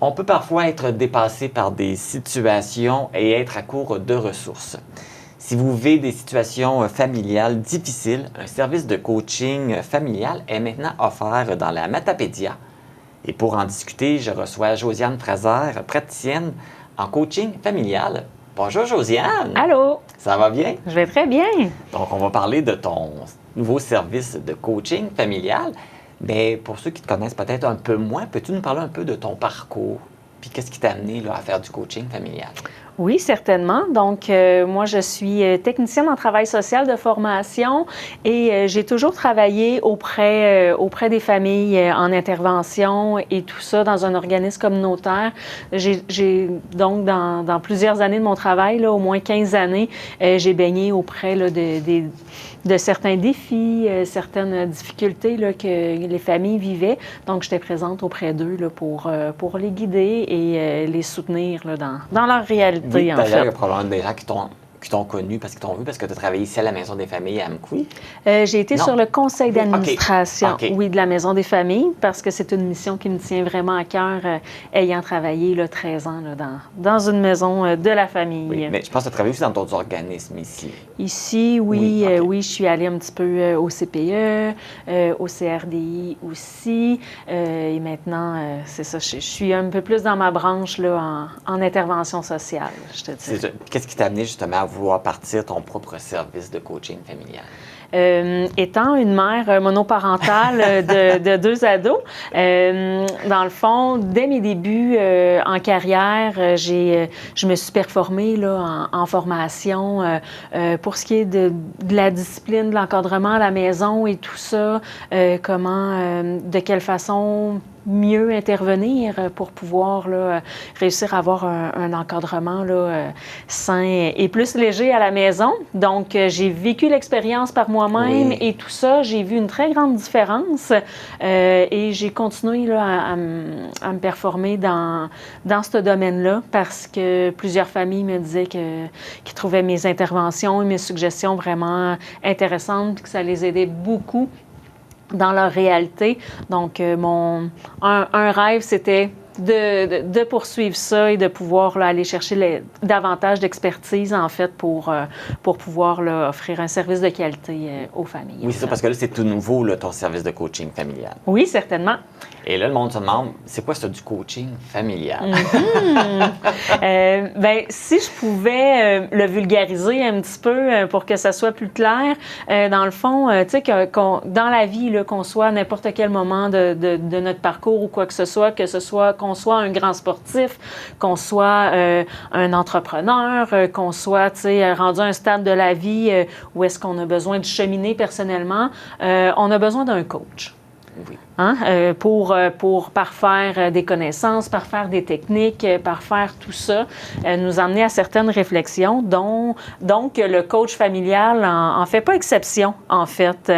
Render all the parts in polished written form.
On peut parfois être dépassé par des situations et être à court de ressources. Si vous vivez des situations familiales difficiles, un service de coaching familial est maintenant offert dans la Matapédia. Et pour en discuter, je reçois Josiane Fraser, praticienne en coaching familial. Bonjour Josiane! Allô! Ça va bien? Je vais très bien. Donc, on va parler de ton nouveau service de coaching familial. Mais pour ceux qui te connaissent peut-être un peu moins, peux-tu nous parler un peu de ton parcours? Puis qu'est-ce qui t'a amené là, à faire du coaching familial? Oui, certainement. Donc, moi, je suis technicienne en travail social de formation et j'ai toujours travaillé auprès des familles en intervention et tout ça dans un organisme communautaire. J'ai donc, dans plusieurs années de mon travail, là, au moins 15 années, j'ai baigné auprès là, de certains défis, certaines difficultés là, que les familles vivaient. Donc, j'étais présente auprès d'eux là, pour les guider et les soutenir là, dans leur réalité. Oui, en d'ailleurs, fait. il y a probablement des gens qui t'ont connu parce qu'ils t'ont vu, parce que tu as travaillé ici à la Maison des familles à Amqui. J'ai été Non. sur le conseil d'administration, OK. oui, de la Maison des familles, parce que c'est une mission qui me tient vraiment à cœur, ayant travaillé là, 13 ans là, dans une maison de la famille. Oui, mais je pense que tu as travaillé aussi dans d'autres organismes ici. Ici, oui, Oui, OK. oui, je suis allée un petit peu au CPE, au CRDI aussi, et maintenant, c'est ça, je suis un peu plus dans ma branche là, en intervention sociale, je te dis. Qu'est-ce qui t'a amené justement à vouloir partir ton propre service de coaching familial? Étant une mère monoparentale de 2 ados, dans le fond, dès mes débuts en carrière, je me suis performée là, en formation pour ce qui est de la discipline, de l'encadrement à la maison et tout ça, de quelle façon mieux intervenir pour pouvoir là, réussir à avoir un encadrement là, sain et plus léger à la maison. Donc, j'ai vécu l'expérience par moi-même et tout ça. J'ai vu une très grande différence et j'ai continué là, à me performer dans ce domaine-là parce que plusieurs familles me disaient qu'ils trouvaient mes interventions et mes suggestions vraiment intéressantes et que ça les aidait beaucoup dans leur réalité. Donc, un rêve, c'était de poursuivre ça et de pouvoir là, aller chercher davantage d'expertise, en fait, pour pouvoir là, offrir un service de qualité aux familles. Oui, c'est ça, parce que là, c'est tout nouveau, là, ton service de coaching familial. Oui, certainement. Et là, le monde se demande, c'est quoi ça du coaching familial? Bien, si je pouvais le vulgariser un petit peu pour que ça soit plus clair, dans le fond, tu sais, dans la vie, là, qu'on soit à n'importe quel moment de notre parcours ou quoi que ce soit qu'on soit un grand sportif, qu'on soit un entrepreneur, qu'on soit, tu sais, rendu à un stade de la vie où est-ce qu'on a besoin de cheminer personnellement, on a besoin d'un coach. Oui. Hein? Pour parfaire des connaissances, parfaire des techniques, parfaire tout ça, nous amener à certaines réflexions, donc le coach familial en fait pas exception, en fait,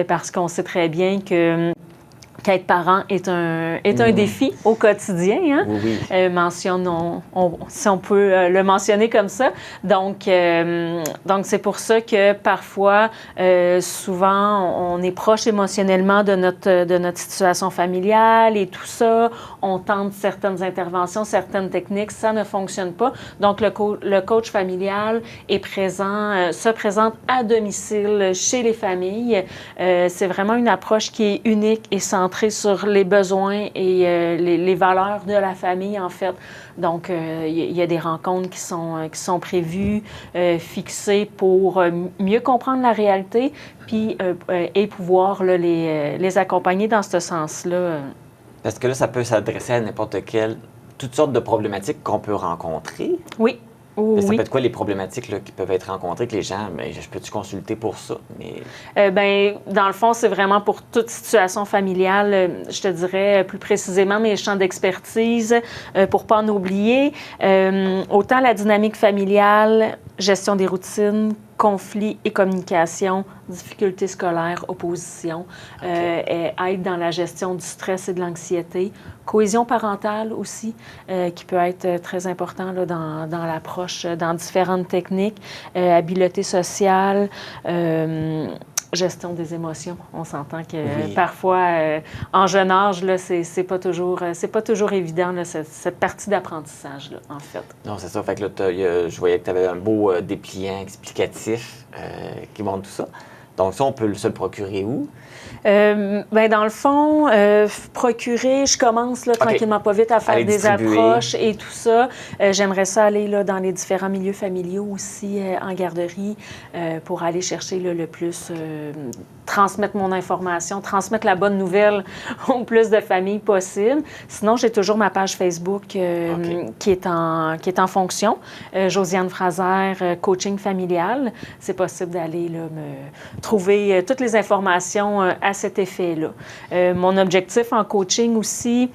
parce qu'on sait très bien qu'être parent est un défi au quotidien, hein? Oui. Si on peut le mentionner comme ça. Donc c'est pour ça que parfois, souvent, on est proche émotionnellement de notre situation familiale et tout ça. On tente certaines interventions, certaines techniques, ça ne fonctionne pas. Donc le coach familial est se présente à domicile chez les familles. C'est vraiment une approche qui est unique et centrée sur les besoins et les valeurs de la famille, en fait. Donc, il y a des rencontres qui sont prévues, fixées pour mieux comprendre la réalité, puis et pouvoir là, les accompagner dans ce sens-là. Parce que là, ça peut s'adresser à toutes sortes de problématiques qu'on peut rencontrer. Oui. Ça peut être quoi les problématiques là, qui peuvent être rencontrées, que les gens, mais je peux-tu consulter pour ça? Dans le fond, c'est vraiment pour toute situation familiale, je te dirais plus précisément mes champs d'expertise, pour ne pas en oublier. Autant la dynamique familiale, gestion des routines, conflits et communication, difficultés scolaires, opposition, aide dans la gestion du stress et de l'anxiété, cohésion parentale aussi, qui peut être très important là, dans l'approche, dans différentes techniques, habileté sociale, gestion des émotions. On s'entend que parfois, en jeune âge, là, c'est pas toujours évident, là, cette partie d'apprentissage-là, en fait. Non, c'est ça. Fait que là, je voyais que tu avais un beau dépliant explicatif qui montre tout ça. Donc ça, on peut se le procurer où? Dans le fond, procurer, je commence là, tranquillement pas vite à faire des approches et tout ça. J'aimerais ça aller là, dans les différents milieux familiaux aussi, en garderie, pour aller chercher là, le plus, transmettre mon information, transmettre la bonne nouvelle au plus de familles possible. Sinon, j'ai toujours ma page Facebook qui est en fonction. Josiane Fraser, coaching familial. C'est possible d'aller là, me trouver toutes les informations à cet effet-là. Mon objectif en coaching aussi,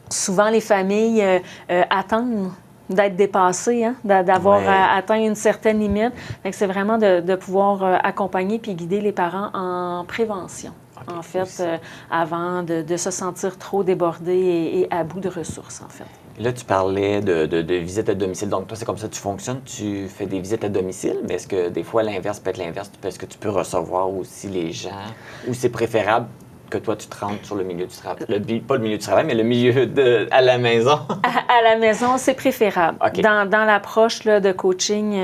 souvent les familles attendent d'être dépassées, hein, d'avoir atteint une certaine limite. Donc, c'est vraiment de pouvoir accompagner puis guider les parents en prévention, en fait, avant de se sentir trop débordés et à bout de ressources, en fait. Là, tu parlais de visites à domicile. Donc, toi, c'est comme ça que tu fonctionnes. Tu fais des visites à domicile, mais est-ce que des fois, l'inverse peut être l'inverse? Est-ce que tu peux recevoir aussi les gens? Ou c'est préférable que toi, tu te rentres sur le milieu du travail? Pas le milieu du travail, mais le milieu à la maison? À la maison, c'est préférable. Okay. Dans l'approche là, de coaching,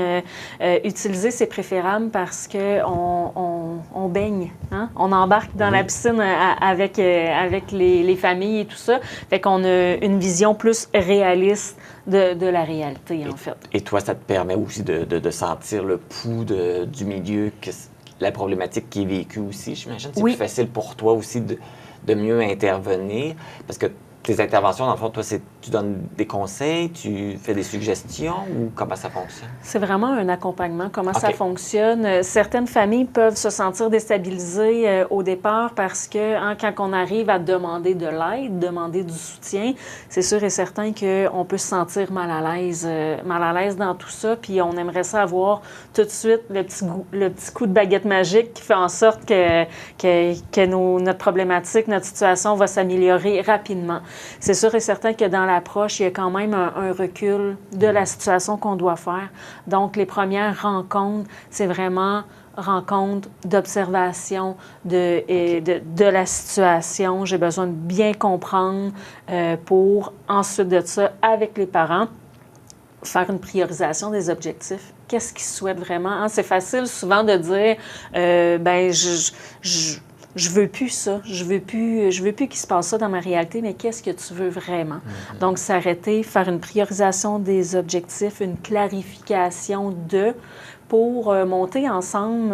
utiliser, c'est préférable parce qu'on baigne. Hein? On embarque dans la piscine avec les familles et tout ça. Fait qu'on a une vision plus réaliste de la réalité, en fait. Et toi, ça te permet aussi de sentir le pouls du milieu, la problématique qui est vécue aussi, j'imagine. C'est plus facile pour toi aussi de mieux intervenir parce que tes interventions, dans le fond, toi, tu donnes des conseils, tu fais des suggestions ou comment ça fonctionne? C'est vraiment un accompagnement. Comment ça fonctionne? Certaines familles peuvent se sentir déstabilisées au départ parce que quand on arrive à demander de l'aide, demander du soutien, c'est sûr et certain qu'on peut se sentir mal à l'aise dans tout ça. Puis on aimerait ça avoir tout de suite le petit coup de baguette magique qui fait en sorte que notre problématique, notre situation va s'améliorer rapidement. C'est sûr et certain que dans l'approche, il y a quand même un recul de la situation qu'on doit faire. Donc, les premières rencontres, c'est vraiment rencontre d'observation de la situation. J'ai besoin de bien comprendre pour ensuite de ça, avec les parents, faire une priorisation des objectifs. Qu'est-ce qu'ils souhaitent vraiment? Hein? C'est facile souvent de dire, je veux plus ça, je veux plus qu'il se passe ça dans ma réalité, mais qu'est-ce que tu veux vraiment? Donc, s'arrêter, faire une priorisation des objectifs, une clarification pour monter ensemble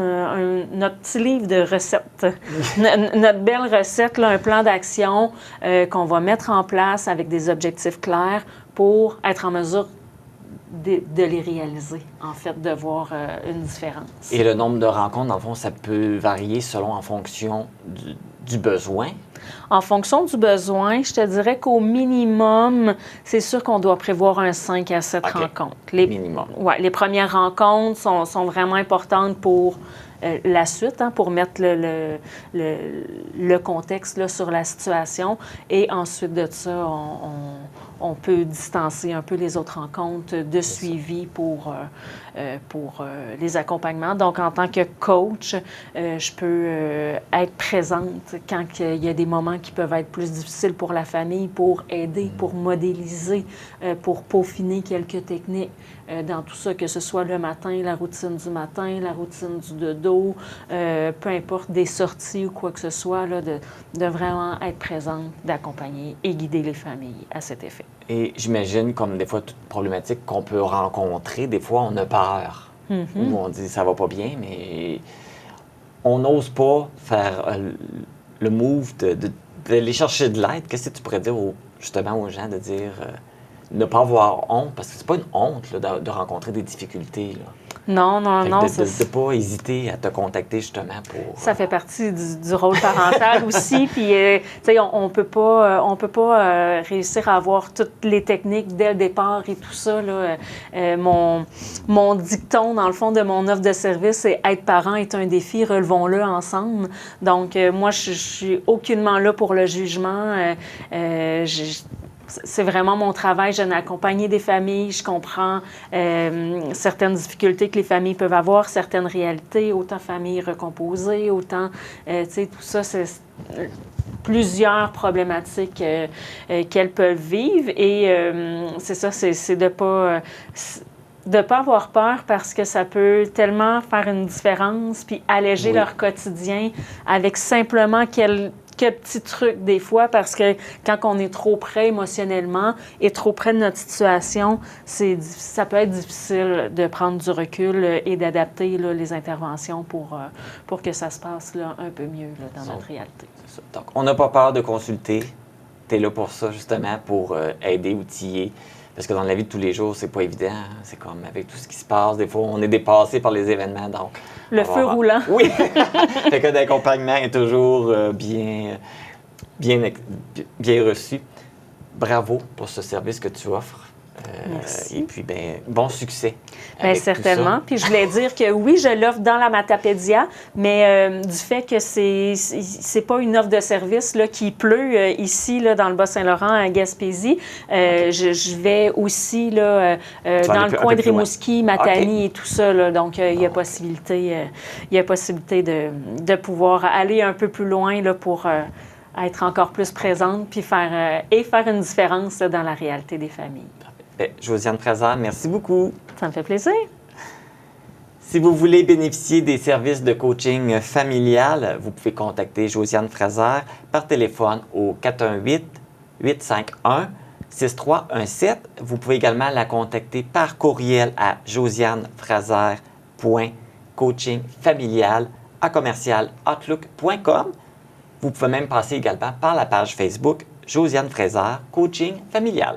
notre petit livre de recettes. Notre belle recette, là, un plan d'action qu'on va mettre en place avec des objectifs clairs pour être en mesure de les réaliser, en fait, de voir une différence. Et le nombre de rencontres, dans le fond, ça peut varier en fonction du besoin? En fonction du besoin, je te dirais qu'au minimum, c'est sûr qu'on doit prévoir un 5 à 7 rencontres. Minimum. Oui, les premières rencontres sont vraiment importantes pour la suite, hein, pour mettre le contexte là, sur la situation. Et ensuite de ça, on peut distancer un peu les autres rencontres de suivi pour les accompagnements. Donc, en tant que coach, je peux être présente quand il y a des moments qui peuvent être plus difficiles pour la famille, pour aider, pour modéliser, pour peaufiner quelques techniques dans tout ça, que ce soit le matin, la routine du matin, la routine du dodo, peu importe, des sorties ou quoi que ce soit, là, de vraiment être présente, d'accompagner et guider les familles à cet effet. Et j'imagine, comme des fois, toute problématique qu'on peut rencontrer, des fois, on a peur. Ou on dit, ça va pas bien, mais on n'ose pas faire le move d'aller chercher de l'aide. Qu'est-ce que tu pourrais dire justement aux gens de dire, ne pas avoir honte, parce que c'est pas une honte là, de rencontrer des difficultés, là. Non. De ne pas hésiter à te contacter justement pour... Ça fait partie du rôle parental aussi. Puis, tu sais, on peut pas réussir à avoir toutes les techniques dès le départ et tout ça, là. Mon dicton, dans le fond, de mon offre de service, c'est « Être parent est un défi, relevons-le ensemble ». Donc, moi, je suis aucunement là pour le jugement. c'est vraiment mon travail. Je n'ai accompagné des familles, je comprends certaines difficultés que les familles peuvent avoir, certaines réalités, autant familles recomposées, autant, tu sais, tout ça, c'est plusieurs problématiques qu'elles peuvent vivre. Et c'est ça, c'est de pas avoir peur parce que ça peut tellement faire une différence puis alléger leur quotidien avec simplement quelques petits trucs des fois, parce que quand on est trop près émotionnellement et trop près de notre situation, ça peut être difficile de prendre du recul et d'adapter là, les interventions pour que ça se passe là, un peu mieux là, dans notre réalité. C'est ça. Donc, on n'a pas peur de consulter. Tu es là pour ça, justement, pour aider, outiller. Parce que dans la vie de tous les jours, c'est pas évident. Hein? C'est comme avec tout ce qui se passe. Des fois, on est dépassé par les événements. Donc, le feu roulant. Oui. Fait que l'accompagnement est toujours bien reçu. Bravo pour ce service que tu offres. Merci. Et puis, bon succès. Bien, certainement. Puis je voulais dire que oui, je l'offre dans la Matapédia, mais du fait que c'est pas une offre de service là, qui pleut ici, là, dans le Bas-Saint-Laurent, à Gaspésie, je vais aussi là, dans le coin de Rimouski, Matanie et tout ça. Là, donc, il y a possibilité de pouvoir aller un peu plus loin là, pour être encore plus présente puis faire une différence là, dans la réalité des familles. Josiane Fraser, merci beaucoup. Ça me fait plaisir. Si vous voulez bénéficier des services de coaching familial, vous pouvez contacter Josiane Fraser par téléphone au 418-851-6317. Vous pouvez également la contacter par courriel à josianefraser.coachingfamilial@outlook.com. Vous pouvez même passer également par la page Facebook Josiane Fraser Coaching Familial.